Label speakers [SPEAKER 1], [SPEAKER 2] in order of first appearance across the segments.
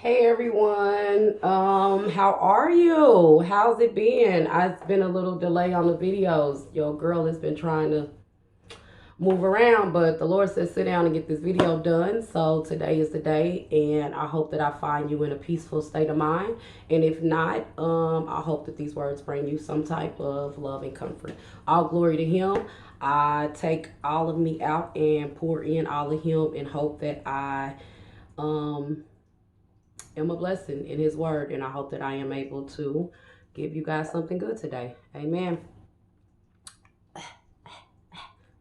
[SPEAKER 1] Hey everyone, how are you? How's it been? It's been a little delay on the videos. Your girl has been trying to move around, but the Lord says sit down and get this video done. So today is the day, and I hope that I find you in a peaceful state of mind. And if not, I hope that these words bring you some type of love and comfort. All glory to Him. I take all of me out and pour in all of Him and hope that I um am a blessing in His word, and I hope that I am able to give you guys something good today. Amen.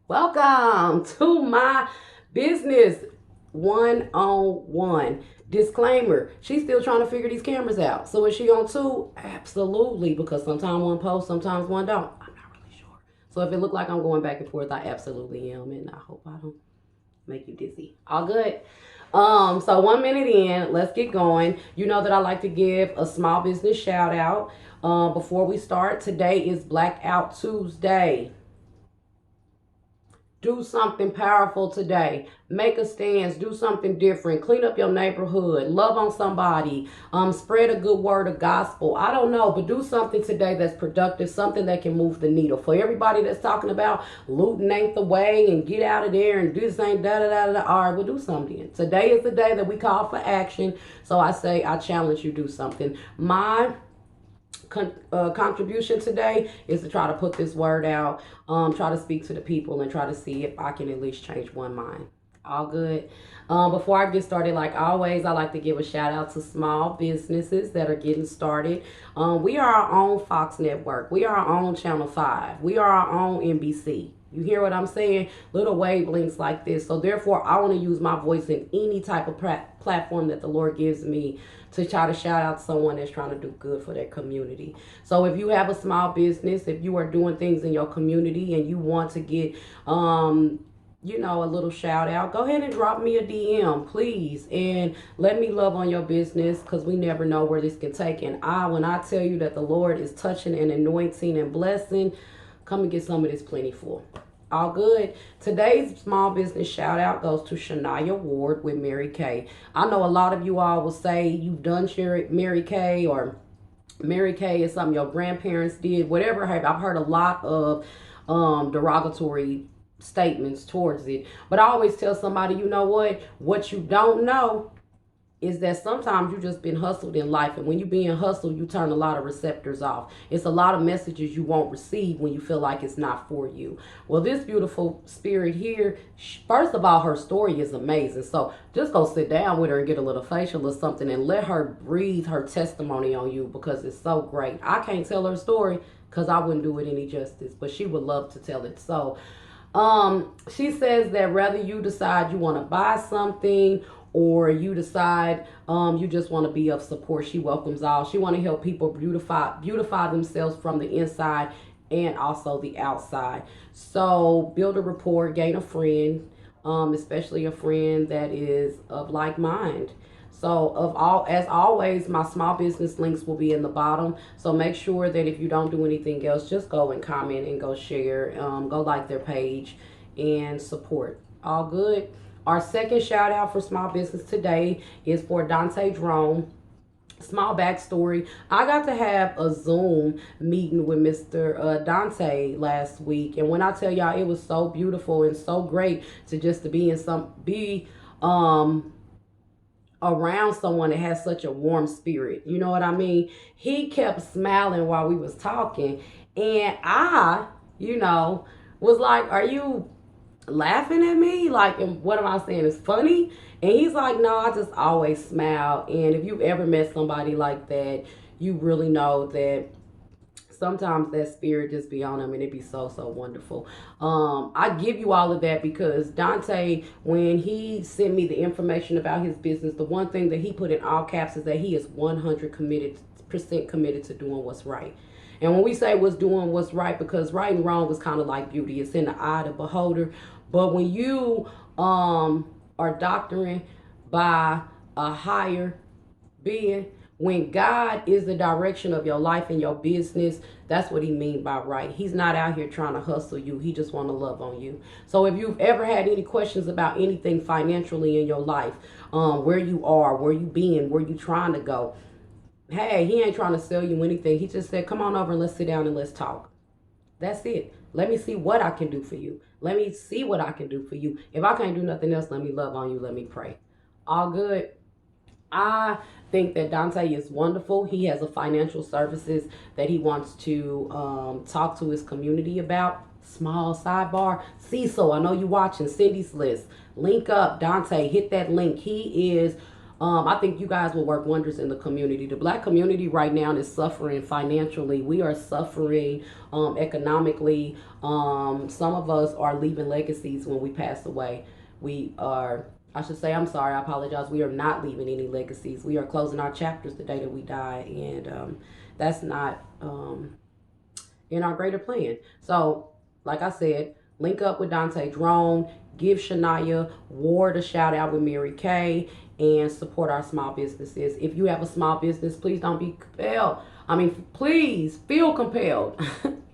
[SPEAKER 1] Welcome to my business 101. Disclaimer, she's still trying to figure these cameras out. So is she on two? Absolutely, because sometimes one posts, sometimes one don't. I'm not really sure. So if it look like I'm going back and forth, I absolutely am, and I hope I don't make you dizzy. All good. So 1 minute in, let's get going. You know that I like to give a small business shout out. Before we start, today is Blackout Tuesday. Do something powerful today. Make a stance. Do something different. Clean up your neighborhood. Love on somebody. Spread a good word of gospel. I don't know, but do something today that's productive. Something that can move the needle. For everybody that's talking about looting ain't the way and get out of there and this ain't da da da da. All right, we'll do something. Today is the day that we call for action. So I say I challenge you to do something. My contribution today is to try to put this word out, try to speak to the people, and try to see if I can at least change one mind. All good. Before I get started, like always, I like to give a shout out to small businesses that are getting started. We are our own Fox Network. We are our own Channel 5. We are our own NBC. You hear what I'm saying? Little wavelengths like this. So therefore, I want to use my voice in any type of platform that the Lord gives me to try to shout out someone that's trying to do good for their community. So if you have a small business, if you are doing things in your community and you want to get a little shout out, go ahead and drop me a DM, please, and let me love on your business, because we never know where this can take. And when I tell you that the Lord is touching and anointing and blessing, come and get some of this plentiful. All good. Today's small business shout out goes to Shania Ward with Mary Kay. I know a lot of you all will say you've done Mary Kay, or Mary Kay is something your grandparents did, whatever. I've heard a lot of derogatory statements towards it. But I always tell somebody, you know what you don't know is that sometimes you just been hustled in life, and when you being hustled, you turn a lot of receptors off. It's a lot of messages you won't receive when you feel like it's not for you. Well, this beautiful spirit here, first of all, her story is amazing. So just go sit down with her and get a little facial or something and let her breathe her testimony on you, because it's so great. I can't tell her story because I wouldn't do it any justice, but she would love to tell it. So she says that whether you decide you want to buy something, or you decide you just want to be of support, she welcomes all. She want to help people beautify themselves from the inside and also the outside. So build a rapport, gain a friend, especially a friend that is of like mind. So as always, my small business links will be in the bottom. So make sure that if you don't do anything else, just go and comment and go share, go like their page and support. All good. Our second shout out for small business today is for Dante Drone. Small backstory: I got to have a Zoom meeting with Mr. Dante last week, and when I tell y'all, it was so beautiful and so great to be around someone that has such a warm spirit. You know what I mean? He kept smiling while we was talking, and I, was like, "Are you laughing at me? Like, and what am I saying is funny?" And he's like, "No, I just always smile." And if you've ever met somebody like that, you really know that sometimes that spirit just be on them, and it be so wonderful. I give you all of that because Dante, when he sent me the information about his business, the one thing that he put in all caps is that he is 100% committed to doing what's right. And when we say doing what's right, because right and wrong is kind of like beauty, it's in the eye of the beholder. But when you are doctoring by a higher being, When God is the direction of your life and your business, that's what he means by right. He's not out here trying to hustle you. He just want to love on you. So if you've ever had any questions about anything financially in your life, where you are, where you been, where you trying to go, hey, he ain't trying to sell you anything. He just said, come on over and let's sit down and let's talk. That's it. Let me see what I can do for you. Let me see what I can do for you. If I can't do nothing else, let me love on you. Let me pray. All good. I think that Dante is wonderful. He has a financial services that he wants to talk to his community about. Small sidebar. Cecil, I know you watching. Cindy's List. Link up. Dante, hit that link. He is... I think you guys will work wonders in the community. The black community right now is suffering financially. We are suffering economically. Some of us are leaving legacies when we pass away. We are... I should say, I'm sorry, I apologize. We are not leaving any legacies. We are closing our chapters the day that we die, and that's not in our greater plan. So, like I said, link up with Dante Drone, give Shania Ward a shout out with Mary Kay, and support our small businesses. If you have a small business, please don't be compelled. Please feel compelled.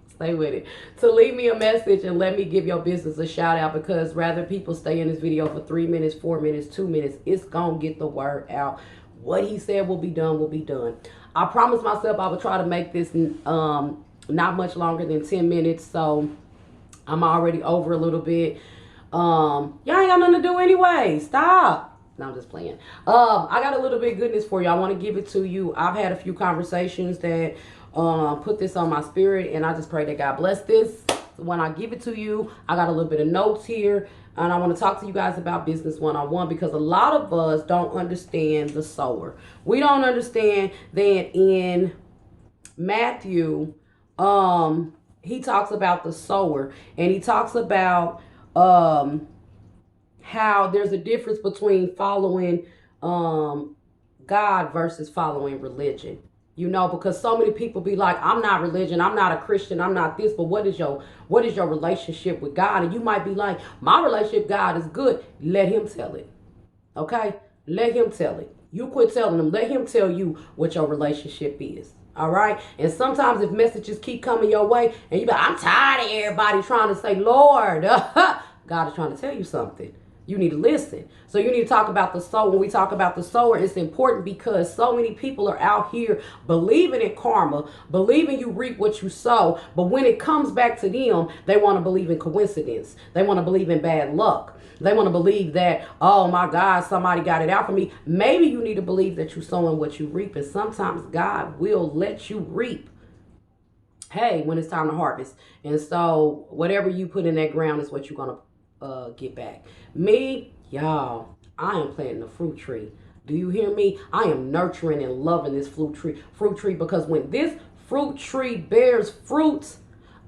[SPEAKER 1] Stay with it. To leave me a message and let me give your business a shout out, because rather people stay in this video for 3 minutes, 4 minutes, 2 minutes, it's gonna get the word out. What he said will be done will be done. I promised myself I would try to make this not much longer than 10 minutes, so I'm already over a little bit. Y'all ain't got nothing to do anyway. Stop. No, I'm just playing. I got a little bit of goodness for you. I want to give it to you. I've had a few conversations that put this on my spirit, and I just pray that God bless this. When I give it to you, I got a little bit of notes here, and I want to talk to you guys about business one-on-one, because a lot of us don't understand the sower. We don't understand that in Matthew, he talks about the sower, and he talks about how there's a difference between following God versus following religion. You know, because so many people be like, I'm not religion, I'm not a Christian, I'm not this, but what is your relationship with God? And you might be like, my relationship with God is good. Let him tell it. Okay? Let him tell it. You quit telling him. Let him tell you what your relationship is. All right? And sometimes if messages keep coming your way and you be like, I'm tired of everybody trying to say, Lord, God is trying to tell you something. You need to listen. So you need to talk about the sower. When we talk about the sower, it's important because so many people are out here believing in karma, believing you reap what you sow. But when it comes back to them, they want to believe in coincidence. They want to believe in bad luck. They want to believe that, oh my God, somebody got it out for me. Maybe you need to believe that you're sowing what you reap. And sometimes God will let you reap, hey, when it's time to harvest. And so whatever you put in that ground is what you're going to get back. Me, y'all, I am planting a fruit tree. Do you hear me? I am nurturing and loving this fruit tree, because when this fruit tree bears fruits,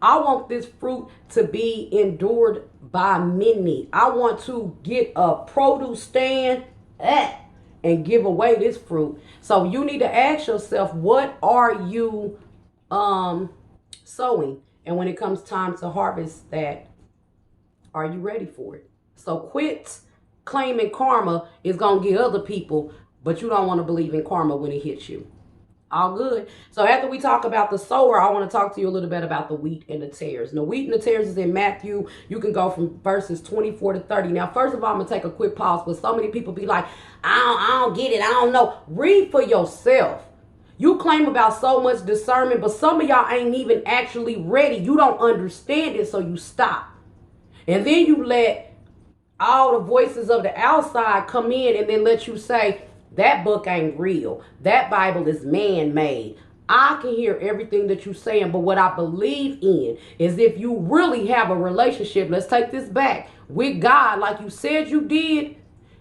[SPEAKER 1] I want this fruit to be endured by many. I want to get a produce stand and give away this fruit. So you need to ask yourself, what are you sowing? And when it comes time to harvest that, are you ready for it? So quit claiming karma is going to get other people, but you don't want to believe in karma when it hits you. All good. So after we talk about the sower, I want to talk to you a little bit about the wheat and the tares. And the wheat and the tares is in Matthew. You can go from verses 24 to 30. Now, first of all, I'm going to take a quick pause, but so many people be like, I don't get it. I don't know. Read for yourself. You claim about so much discernment, but some of y'all ain't even actually ready. You don't understand it, so you stop. And then you let all the voices of the outside come in and then let you say, that book ain't real. That Bible is man-made. I can hear everything that you're saying, but what I believe in is if you really have a relationship, let's take this back, with God, like you said you did,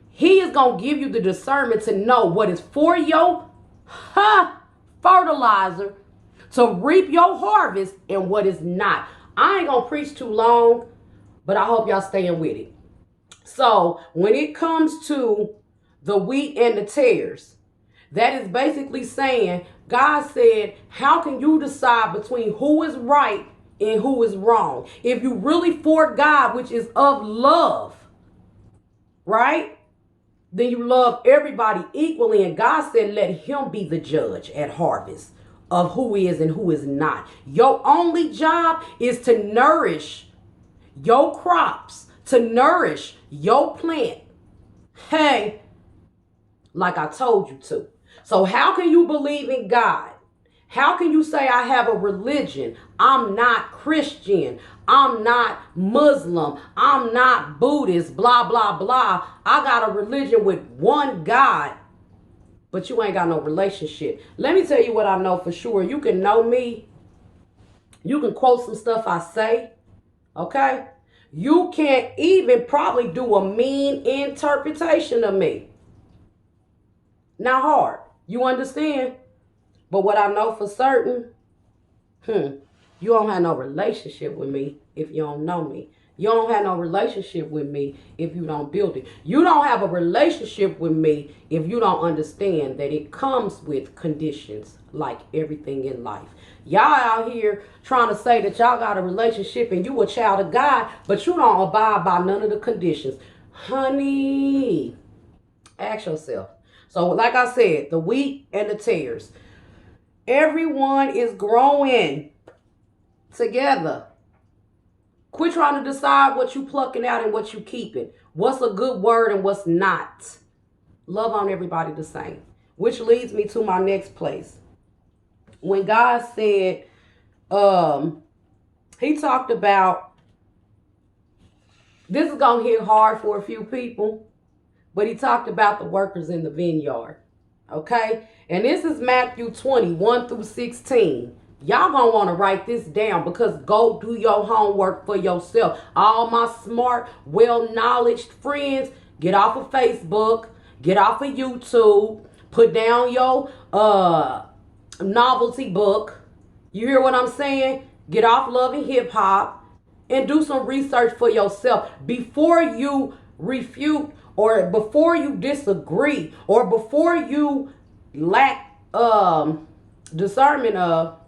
[SPEAKER 1] he is going to give you the discernment to know what is for your fertilizer to reap your harvest and what is not. I ain't going to preach too long, but I hope y'all staying with it. So when it comes to the wheat and the tares, that is basically saying, God said, how can you decide between who is right and who is wrong? If you really for God, which is of love, right? then you love everybody equally. And God said, let him be the judge at harvest of who is and who is not. Your only job is to nourish your crops, to nourish your plant. Hey, like I told you to. So how can you believe in God? How can you say I have a religion? I'm not Christian. I'm not Muslim. I'm not Buddhist, blah, blah, blah. I got a religion with one God, but you ain't got no relationship. Let me tell you what I know for sure. You can know me. You can quote some stuff I say, okay? You can't even probably do a mean interpretation of me. Not hard. You understand? But what I know for certain, you don't have no relationship with me if you don't know me. You don't have no relationship with me if you don't build it. You don't have a relationship with me if you don't understand that it comes with conditions like everything in life. Y'all out here trying to say that y'all got a relationship and you a child of God, but you don't abide by none of the conditions. Honey, ask yourself. So like I said, the wheat and the tares. Everyone is growing together. Quit trying to decide what you plucking out and what you keeping. What's a good word and what's not. Love on everybody the same. Which leads me to my next place. When God said, he talked about, this is going to hit hard for a few people, but he talked about the workers in the vineyard. Okay? And this is Matthew 20, 1-16. Y'all gonna want to write this down, because go do your homework for yourself. All my smart, well-knowledged friends, get off of Facebook, get off of YouTube, put down your novelty book. You hear what I'm saying? Get off Love and Hip Hop and do some research for yourself before you refute, or before you disagree, or before you lack discernment of.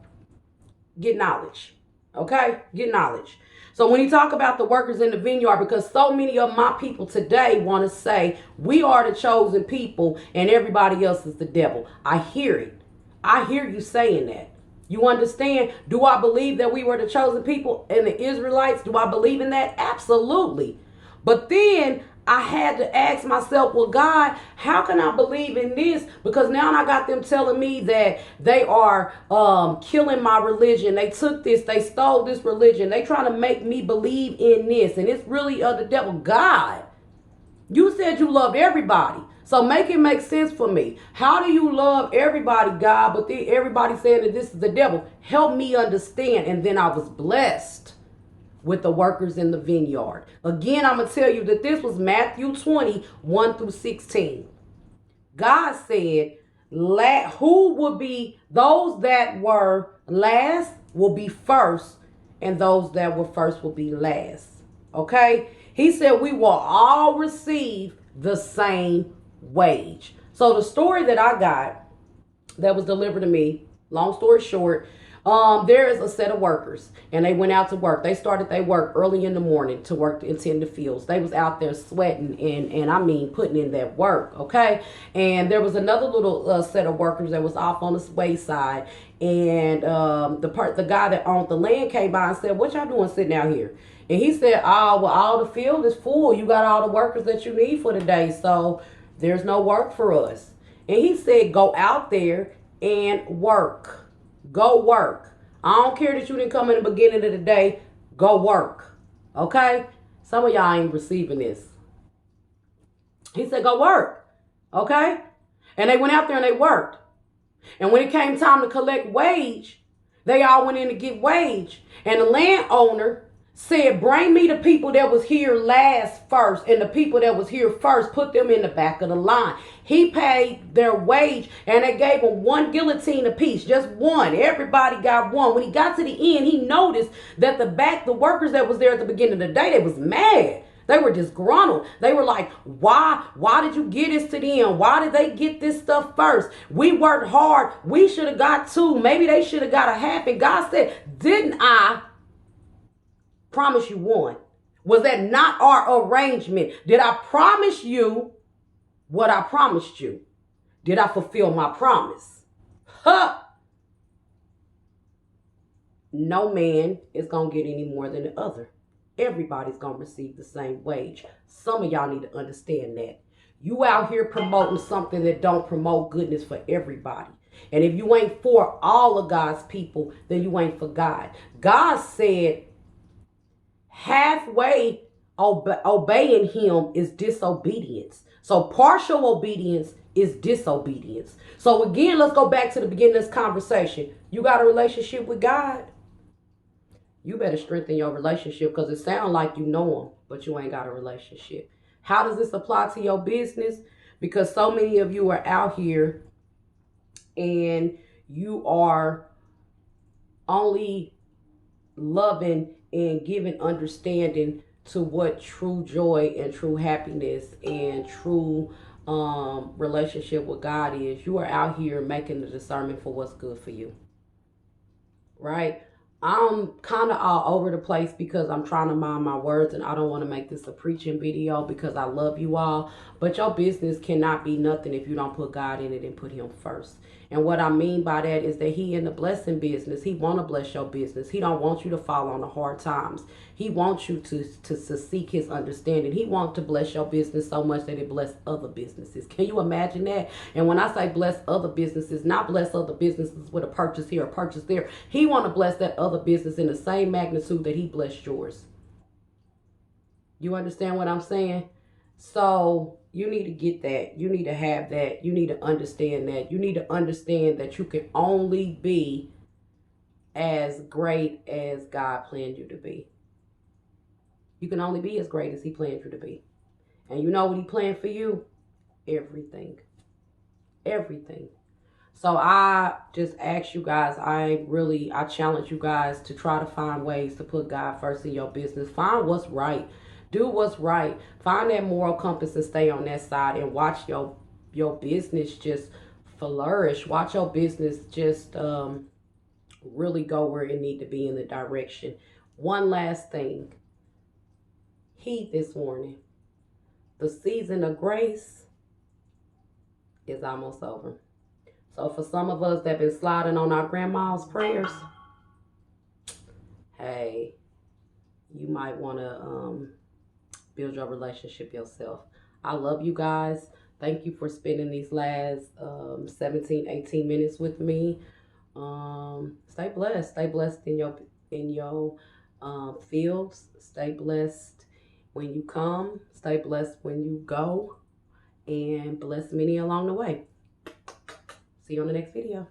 [SPEAKER 1] Get knowledge. Okay? Get knowledge. So when you talk about the workers in the vineyard, because so many of my people today want to say we are the chosen people and everybody else is the devil. I hear it. I hear you saying that. You understand? Do I believe that we were the chosen people and the Israelites? Do I believe in that? Absolutely. But then I had to ask myself, well, God, how can I believe in this? Because now I got them telling me that they are killing my religion. They took this, they stole this religion. They trying to make me believe in this. And it's really of the devil. God, you said you loved everybody. So make it make sense for me. How do you love everybody, God, but then everybody saying that this is the devil? Help me understand. And then I was blessed with the workers in the vineyard. Again, I'm going to tell you that this was Matthew 20, 1-16. God said, who will be, those that were last will be first, and those that were first will be last. Okay? He said we will all receive the same wage. So the story that I got that was delivered to me, long story short, there is a set of workers, and they went out to work. They started their work early in the morning to work and tend the fields. They was out there sweating and I mean putting in that work, okay? And there was another little set of workers that was off on the wayside, and the guy that owned the land came by and said, "What y'all doing sitting out here?" And he said, "Oh, well, all the field is full. You got all the workers that you need for the day, so there's no work for us." And he said, "Go out there and work. Go work. I don't care that you didn't come in the beginning of the day. Go work." Okay? Some of y'all ain't receiving this. He said, go work. Okay? And they went out there and they worked. And when it came time to collect wage, they all went in to get wage. And the landowner said, "Bring me the people that was here last first, and the people that was here first, put them in the back of the line." He paid their wage, and they gave them one guillotine apiece, just one. Everybody got one. When he got to the end, he noticed that the workers that was there at the beginning of the day, they was mad. They were disgruntled. They were like, why did you get us to them? Why did they get this stuff first? We worked hard. We should have got two. Maybe they should have got a half. And God said, "Didn't I promise you one? Was that not our arrangement? Did I promise you what I promised you? Did I fulfill my promise? Huh? No man is going to get any more than the other. Everybody's going to receive the same wage. Some of y'all need to understand that. You out here promoting something that don't promote goodness for everybody. And if you ain't for all of God's people, then you ain't for God. God said halfway obeying him is disobedience. So partial obedience is disobedience. So again, let's go back to the beginning of this conversation. You got a relationship with God? You better strengthen your relationship, because it sounds like you know him, but you ain't got a relationship. How does this apply to your business? Because so many of you are out here and you are only loving and giving understanding to what true joy and true happiness and true relationship with God is. You are out here making the discernment for what's good for you, right? I'm kind of all over the place because I'm trying to mind my words, and I don't want to make this a preaching video because I love you all. But your business cannot be nothing if you don't put God in it and put him first. And what I mean by that is that he in the blessing business. He want to bless your business. He don't want you to fall on the hard times. He wants you to seek his understanding. He wants to bless your business so much that it bless other businesses. Can you imagine that? And when I say bless other businesses, not bless other businesses with a purchase here, a purchase there. He want to bless that other business in the same magnitude that he blessed yours. You understand what I'm saying? So you need to get that. You need to have that. You need to understand that. You need to understand that you can only be as great as God planned you to be. You can only be as great as he planned you to be. And you know what he planned for you? Everything. Everything. So I just ask you guys, I challenge you guys to try to find ways to put God first in your business. Find what's right. Do what's right. Find that moral compass and stay on that side, and watch your business just flourish. Watch your business just really go where it need to be in the direction. One last thing. Heed this warning. The season of grace is almost over. So for some of us that been sliding on our grandma's prayers, hey, you might want to build your relationship yourself. I love you guys. Thank you for spending these last 17, 18 minutes with me. Stay blessed. Stay blessed in your fields. Stay blessed when you come. Stay blessed when you go. And bless many along the way. See you on the next video.